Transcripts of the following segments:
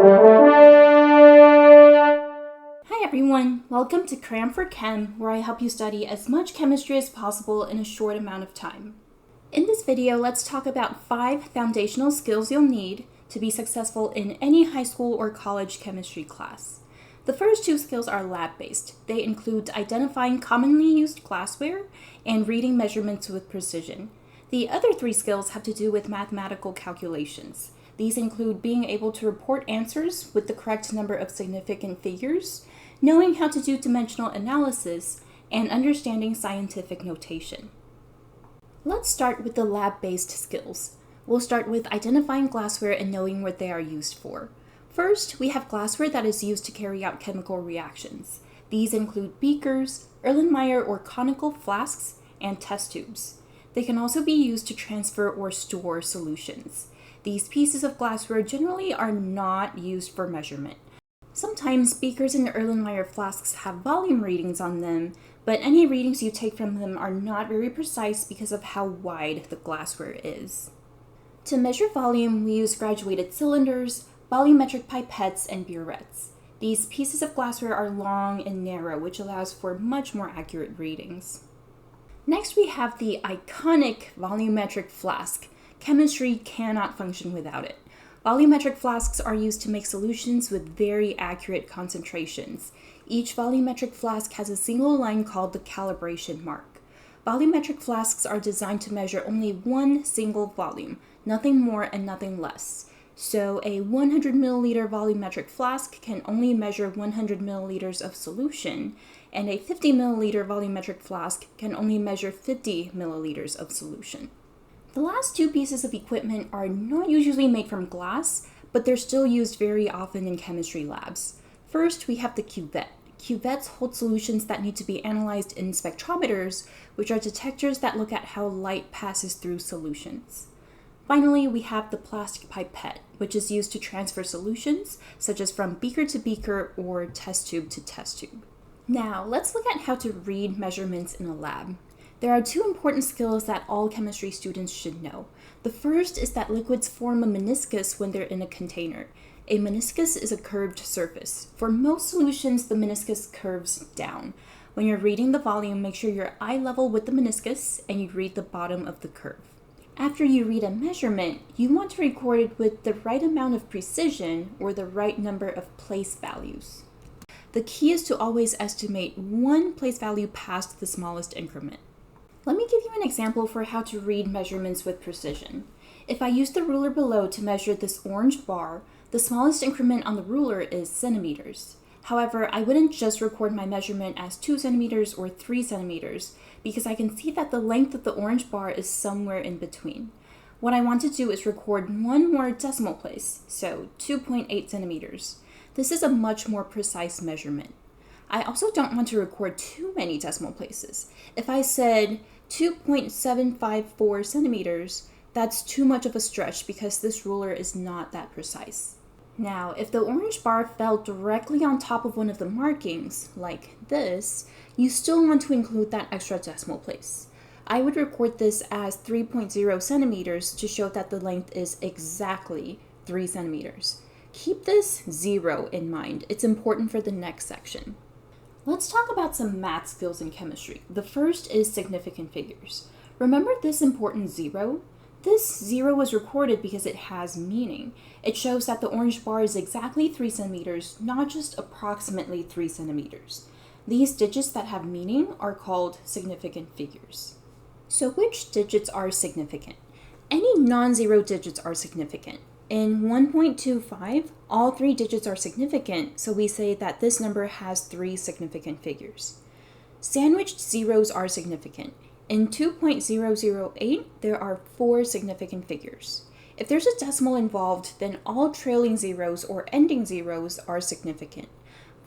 Hi everyone, welcome to Cram for Chem, where I help you study as much chemistry as possible in a short amount of time. In this video, let's talk about 5 foundational skills you'll need to be successful in any high school or college chemistry class. The first 2 skills are lab-based. They include identifying commonly used glassware and reading measurements with precision. The other 3 skills have to do with mathematical calculations. These include being able to report answers with the correct number of significant figures, knowing how to do dimensional analysis, and understanding scientific notation. Let's start with the lab-based skills. We'll start with identifying glassware and knowing what they are used for. First, we have glassware that is used to carry out chemical reactions. These include beakers, Erlenmeyer or conical flasks, and test tubes. They can also be used to transfer or store solutions. These pieces of glassware generally are not used for measurement. Sometimes beakers and Erlenmeyer flasks have volume readings on them, but any readings you take from them are not very precise because of how wide the glassware is. To measure volume, we use graduated cylinders, volumetric pipettes, and burettes. These pieces of glassware are long and narrow, which allows for much more accurate readings. Next, we have the iconic volumetric flask. Chemistry cannot function without it. Volumetric flasks are used to make solutions with very accurate concentrations. Each volumetric flask has a single line called the calibration mark. Volumetric flasks are designed to measure only one single volume, nothing more and nothing less. So a 100 milliliter volumetric flask can only measure 100 milliliters of solution, and a 50 milliliter volumetric flask can only measure 50 milliliters of solution. The last 2 pieces of equipment are not usually made from glass, but they're still used very often in chemistry labs. First, we have the cuvette. Cuvettes hold solutions that need to be analyzed in spectrometers, which are detectors that look at how light passes through solutions. Finally, we have the plastic pipette, which is used to transfer solutions, such as from beaker to beaker or test tube to test tube. Now, let's look at how to read measurements in a lab. There are 2 important skills that all chemistry students should know. The first is that liquids form a meniscus when they're in a container. A meniscus is a curved surface. For most solutions, the meniscus curves down. When you're reading the volume, make sure you're eye level with the meniscus and you read the bottom of the curve. After you read a measurement, you want to record it with the right amount of precision or the right number of place values. The key is to always estimate one place value past the smallest increment. Let me give you an example for how to read measurements with precision. If I use the ruler below to measure this orange bar, the smallest increment on the ruler is centimeters. However, I wouldn't just record my measurement as 2 centimeters or 3 centimeters because I can see that the length of the orange bar is somewhere in between. What I want to do is record one more decimal place, so 2.8 centimeters. This is a much more precise measurement. I also don't want to record too many decimal places. If I said 2.754 centimeters, that's too much of a stretch because this ruler is not that precise. Now, if the orange bar fell directly on top of one of the markings, like this, you still want to include that extra decimal place. I would record this as 3.0 centimeters to show that the length is exactly 3 centimeters. Keep this 0 in mind. It's important for the next section. Let's talk about some math skills in chemistry. The first is significant figures. Remember this important 0? This 0 was recorded because it has meaning. It shows that the orange bar is exactly 3 centimeters, not just approximately 3 centimeters. These digits that have meaning are called significant figures. So which digits are significant? Any non-zero digits are significant. In 1.25, all 3 digits are significant, so we say that this number has 3 significant figures. Sandwiched zeros are significant. In 2.008, there are 4 significant figures. If there's a decimal involved, then all trailing zeros or ending zeros are significant.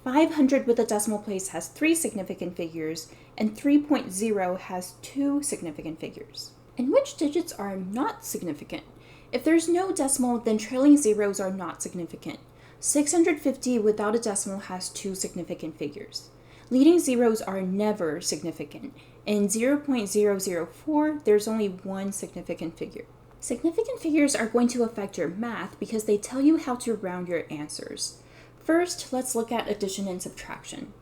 500 with a decimal place has 3 significant figures, and 3.0 has 2 significant figures. And which digits are not significant? If there's no decimal, then trailing zeros are not significant. 650 without a decimal has 2 significant figures. Leading zeros are never significant. In 0.004, there's only 1 significant figure. Significant figures are going to affect your math because they tell you how to round your answers. First, let's look at addition and subtraction.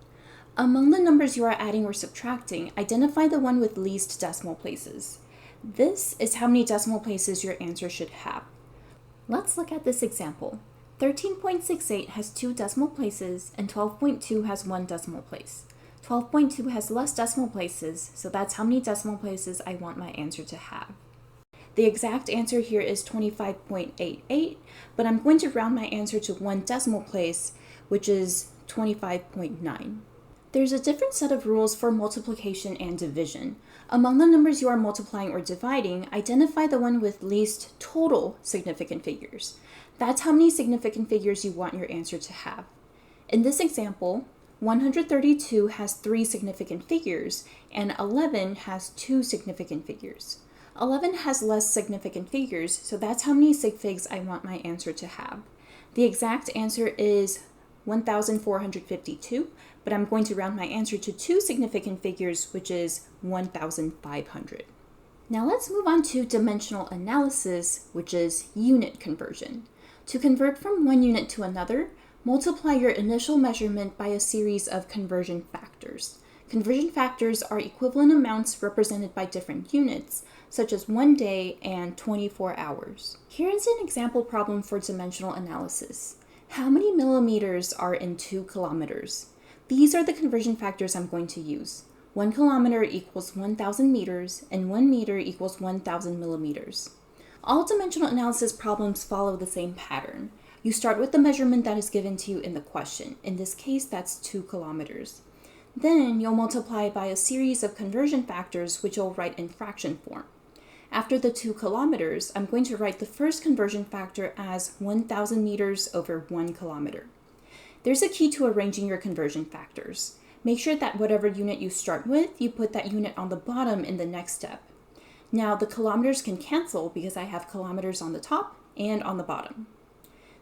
Among the numbers you are adding or subtracting, identify the one with least decimal places. This is how many decimal places your answer should have. Let's look at this example. 13.68 has 2 decimal places and 12.2 has 1 decimal place. 12.2 has less decimal places, so that's how many decimal places I want my answer to have. The exact answer here is 25.88, but I'm going to round my answer to 1 decimal place, which is 25.9. There's a different set of rules for multiplication and division. Among the numbers you are multiplying or dividing, identify the one with least total significant figures. That's how many significant figures you want your answer to have. In this example, 132 has 3 significant figures, and 11 has 2 significant figures. 11 has less significant figures, so that's how many sig figs I want my answer to have. The exact answer is 1,452, but I'm going to round my answer to 2 significant figures, which is 1,500. Now let's move on to dimensional analysis, which is unit conversion. To convert from one unit to another, multiply your initial measurement by a series of conversion factors. Conversion factors are equivalent amounts represented by different units, such as 1 day and 24 hours. Here is an example problem for dimensional analysis. How many millimeters are in 2 kilometers? These are the conversion factors I'm going to use. 1 kilometer equals 1,000 meters, and 1 meter equals 1,000 millimeters. All dimensional analysis problems follow the same pattern. You start with the measurement that is given to you in the question. In this case, that's 2 kilometers. Then you'll multiply by a series of conversion factors, which you'll write in fraction form. After the 2 kilometers, I'm going to write the first conversion factor as 1,000 meters over 1 kilometer. There's a key to arranging your conversion factors. Make sure that whatever unit you start with, you put that unit on the bottom in the next step. Now the kilometers can cancel because I have kilometers on the top and on the bottom.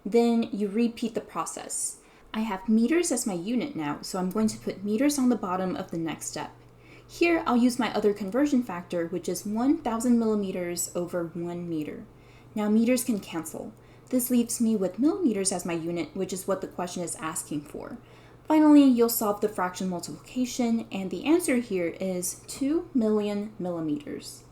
Then you repeat the process. I have meters as my unit now, so I'm going to put meters on the bottom of the next step. Here, I'll use my other conversion factor, which is 1,000 millimeters over 1 meter. Now meters can cancel. This leaves me with millimeters as my unit, which is what the question is asking for. Finally, you'll solve the fraction multiplication, and the answer here is 2 million millimeters.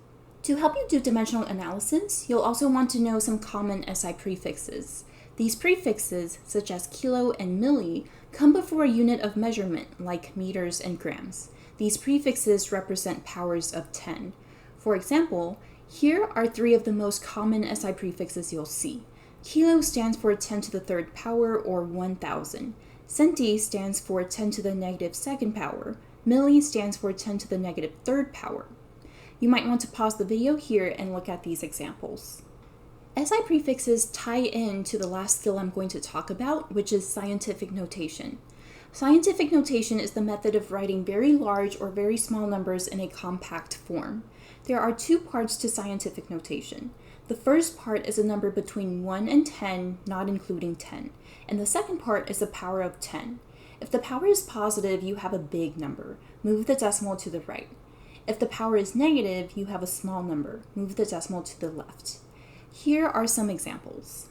To help you do dimensional analysis, you'll also want to know some common SI prefixes. These prefixes, such as kilo and milli, come before a unit of measurement, like meters and grams. These prefixes represent powers of 10. For example, here are 3 of the most common SI prefixes you'll see. Kilo stands for 10 to the 3rd power, or 1,000. Centi stands for 10 to the negative 2nd power. Milli stands for 10 to the negative 3rd power. You might want to pause the video here and look at these examples. SI prefixes tie in to the last skill I'm going to talk about, which is scientific notation. Scientific notation is the method of writing very large or very small numbers in a compact form. There are 2 parts to scientific notation. The first part is a number between 1 and 10, not including 10. And the second part is the power of 10. If the power is positive, you have a big number. Move the decimal to the right. If the power is negative, you have a small number. Move the decimal to the left. Here are some examples.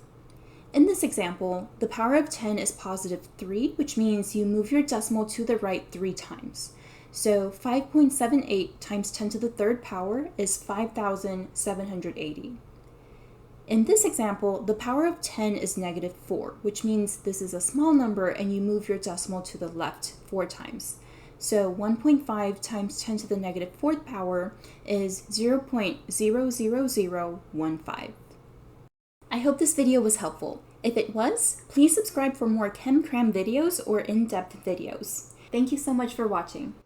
In this example, the power of 10 is positive 3, which means you move your decimal to the right 3 times. So 5.78 times 10 to the 3rd power is 5,780. In this example, the power of 10 is negative 4, which means this is a small number and you move your decimal to the left 4 times. So 1.5 times 10 to the negative 4th power is 0.00015. I hope this video was helpful. If it was, please subscribe for more Chem Cram videos or in-depth videos. Thank you so much for watching.